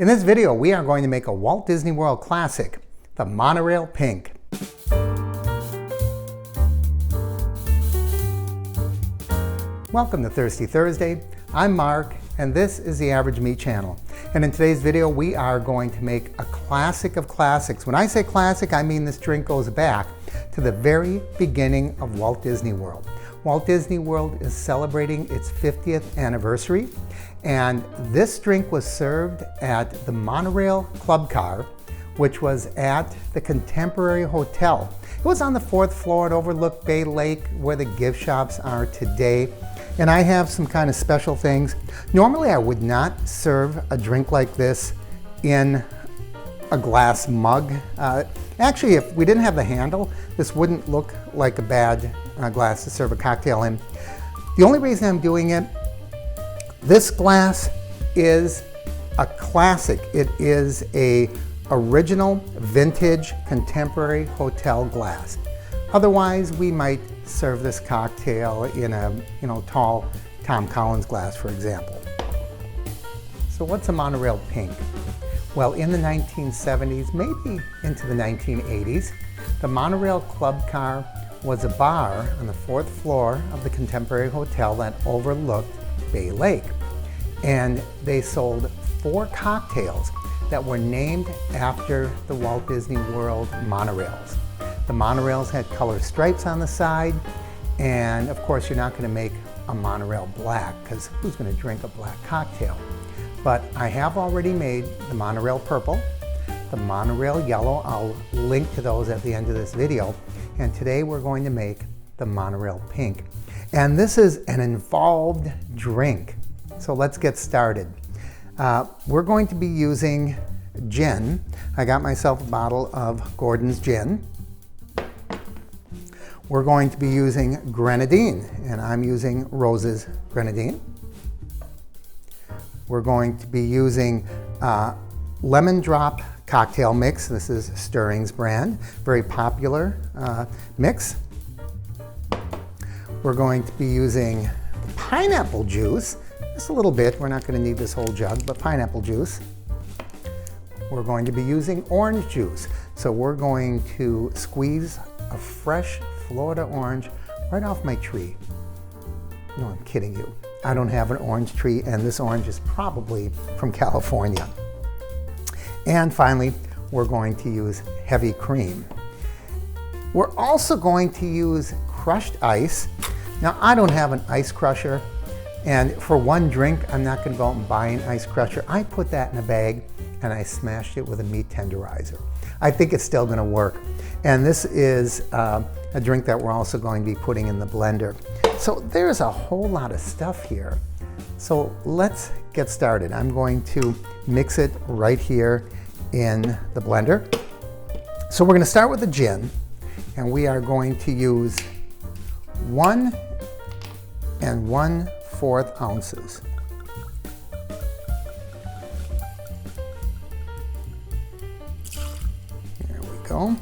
In this video, we are going to make a Walt Disney World classic, the Monorail Pink. Welcome to Thirsty Thursday. I'm Mark, and this is the Average Meat Channel. And in today's video, we are going to make a classic of classics. When I say classic, I mean this drink goes back to the very beginning of Walt Disney World. Walt Disney World is celebrating its 50th anniversary, and this drink was served at the Monorail Club Car, which was at the Contemporary Hotel. It was on the 4th floor. It overlooked Bay Lake, where the gift shops are today. And I have some kind of special things. Normally, I would not serve a drink like this in a glass mug. Actually, if we didn't have the handle, this wouldn't look like a bad glass to serve a cocktail in. The only reason I'm doing it, this glass is a classic. It is a original vintage contemporary hotel glass. Otherwise, we might serve this cocktail in a tall Tom Collins glass, for example. So what's a Monorail Pink? Well, in the 1970s, maybe into the 1980s, the Monorail Club Car was a bar on the 4th floor of the Contemporary Hotel that overlooked Bay Lake. And they sold 4 cocktails that were named after the Walt Disney World monorails. The monorails had colored stripes on the side, and of course you're not going to make a monorail black, because who's going to drink a black cocktail? But I have already made the monorail purple, the monorail yellow. I'll link to those at the end of this video. And today we're going to make the monorail pink. And this is an involved drink. So let's get started. We're going to be using gin. I got myself a bottle of Gordon's gin. We're going to be using grenadine, and I'm using Rose's grenadine. We're going to be using lemon drop cocktail mix. This is Stirring's brand, very popular mix. We're going to be using pineapple juice, just a little bit. We're not going to need this whole jug, but pineapple juice. We're going to be using orange juice. So we're going to squeeze a fresh Florida orange right off my tree. No, I'm kidding you. I don't have an orange tree, and this orange is probably from California. And finally, we're going to use heavy cream. We're also going to use crushed ice. Now, I don't have an ice crusher, and for one drink, I'm not going to go out and buy an ice crusher. I put that in a bag, and I smashed it with a meat tenderizer. I think it's still going to work. And this is a drink that we're also going to be putting in the blender. So there's a whole lot of stuff here. So let's get started. I'm going to mix it right here in the blender. So we're going to start with the gin, and we are going to use 1 1/4 ounces. There we go.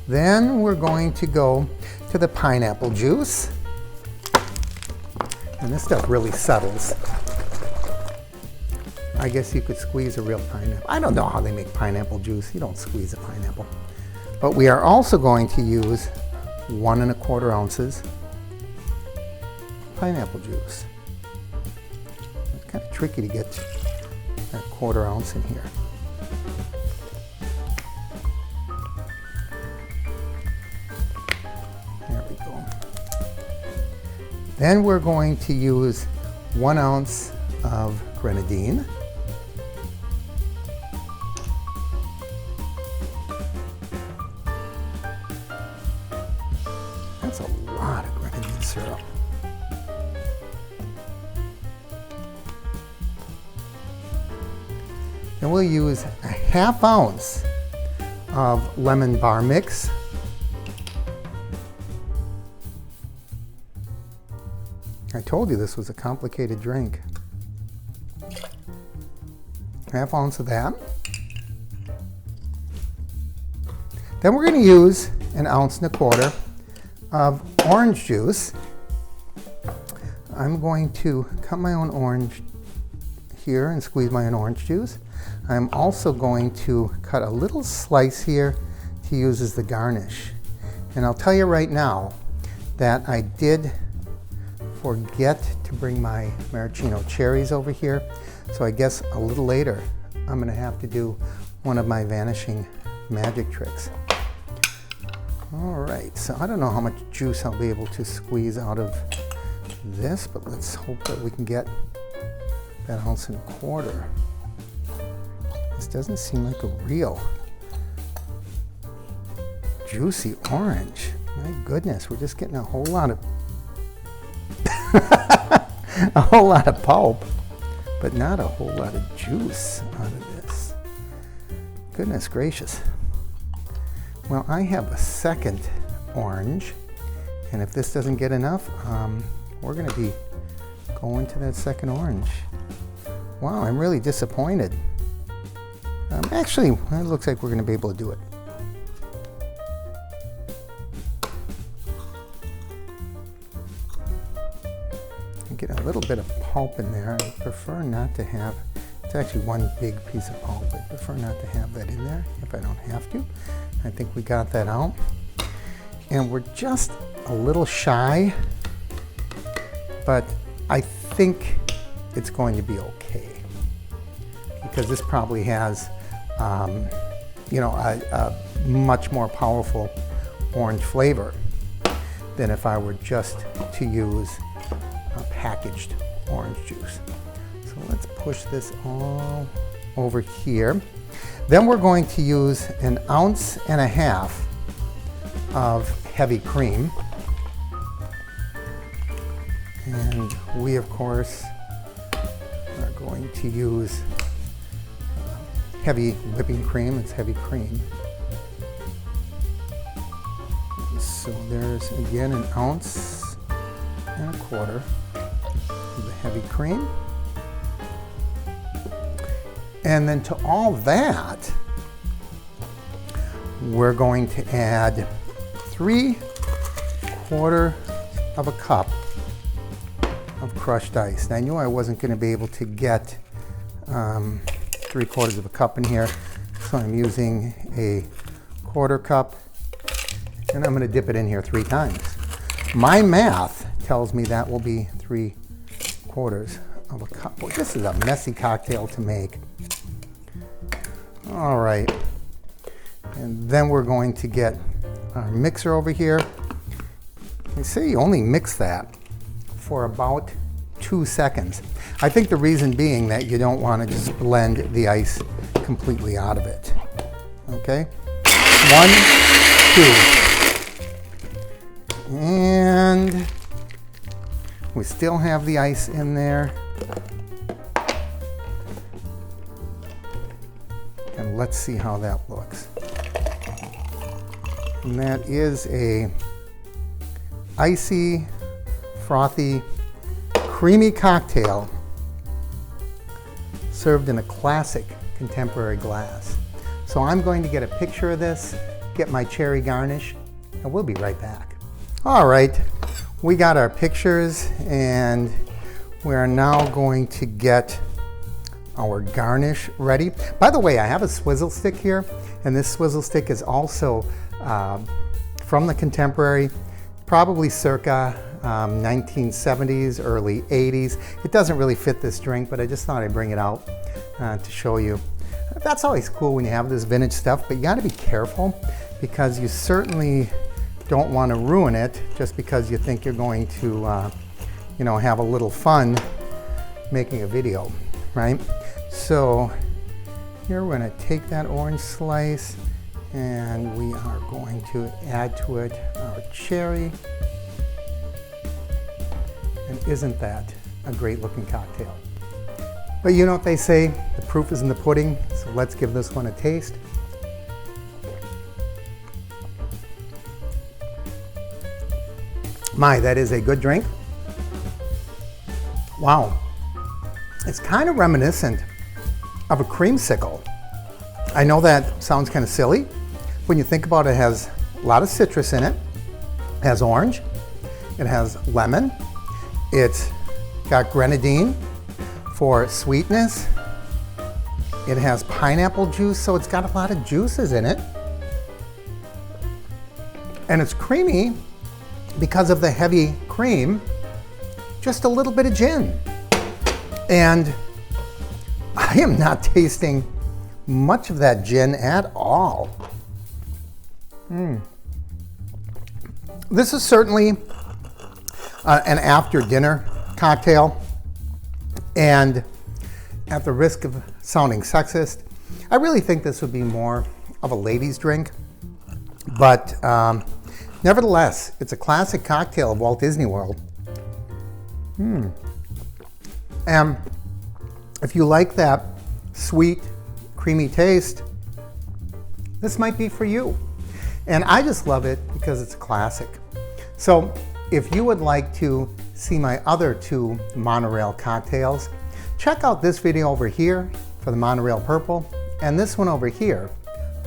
Then we're going to go to the pineapple juice. And this stuff really settles. I guess you could squeeze a real pineapple. I don't know how they make pineapple juice. You don't squeeze a pineapple. But we are also going to use 1 1/4 ounces pineapple juice. It's kind of tricky to get that 1/4 ounce in here. Then we're going to use 1 ounce of grenadine. That's a lot of grenadine syrup. Then we'll use a 1/2 ounce of lemon bar mix. I told you this was a complicated drink. 1/2 ounce of that. Then we're going to use 1 1/4 ounces of orange juice. I'm going to cut my own orange here and squeeze my own orange juice. I'm also going to cut a little slice here to use as the garnish. And I'll tell you right now that I did forget to bring my maraschino cherries over here. So I guess a little later, I'm gonna have to do one of my vanishing magic tricks. All right, so I don't know how much juice I'll be able to squeeze out of this, but let's hope that we can get that 1.25 ounces. This doesn't seem like a real juicy orange. My goodness, we're just getting a whole lot of a whole lot of pulp, but not a whole lot of juice out of this. Goodness gracious. Well, I have a second orange, and if this doesn't get enough, we're going to be going to that second orange. Wow, I'm really disappointed. Actually, it looks like we're going to be able to do it. Get a little bit of pulp in there. I prefer not to have, it's actually one big piece of pulp. I prefer not to have that in there if I don't have to. I think we got that out. And we're just a little shy, but I think it's going to be okay. Because this probably has, you know, a much more powerful orange flavor than if I were just to use packaged orange juice. So let's push this all over here. Then we're going to use 1.5 ounces of heavy cream. And we, of course, are going to use heavy whipping cream. It's heavy cream. So there's, again, 1.25 ounces of the heavy cream. And then to all that, we're going to add 3/4 cup of crushed ice. Now, I knew I wasn't going to be able to get 3/4 cup in here, so I'm using a 1/4 cup, and I'm going to dip it in here 3 times. My math tells me that will be 3/4 cup. Boy, this is a messy cocktail to make. All right, and then we're going to get our mixer over here. You see, you only mix that for about 2 seconds. I think the reason being that you don't want to just blend the ice completely out of it. Okay, 1, 2, and we still have the ice in there. And let's see how that looks. And that is a icy, frothy, creamy cocktail served in a classic contemporary glass. So I'm going to get a picture of this, get my cherry garnish, and we'll be right back. All right, we got our pictures, and we're now going to get our garnish ready. By the way, I have a swizzle stick here, and this swizzle stick is also from the contemporary, probably circa 1970s, early 80s. It doesn't really fit this drink, but I just thought I'd bring it out to show you. That's always cool when you have this vintage stuff, but you gotta be careful because you certainly don't want to ruin it just because you think you're going to, you know, have a little fun making a video, right? So here we're going to take that orange slice and we are going to add to it our cherry. And isn't that a great looking cocktail? But you know what they say, the proof is in the pudding, so let's give this one a taste. My, that is a good drink. Wow. It's kind of reminiscent of a creamsicle. I know that sounds kind of silly. When you think about it, it has a lot of citrus in it. It has orange, it has lemon, it's got grenadine for sweetness. It has pineapple juice, so it's got a lot of juices in it. And it's creamy because of the heavy cream, just a little bit of gin. And I am not tasting much of that gin at all. This is certainly an after dinner cocktail, and at the risk of sounding sexist, I really think this would be more of a ladies' drink, but nevertheless, it's a classic cocktail of Walt Disney World. And if you like that sweet, creamy taste, this might be for you. And I just love it because it's a classic. So if you would like to see my other two Monorail cocktails, check out this video over here for the Monorail Purple and this one over here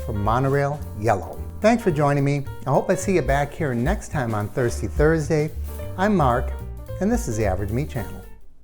for Monorail Yellow. Thanks for joining me. I hope I see you back here next time on Thirsty Thursday. I'm Mark, and this is the Average Meat Channel.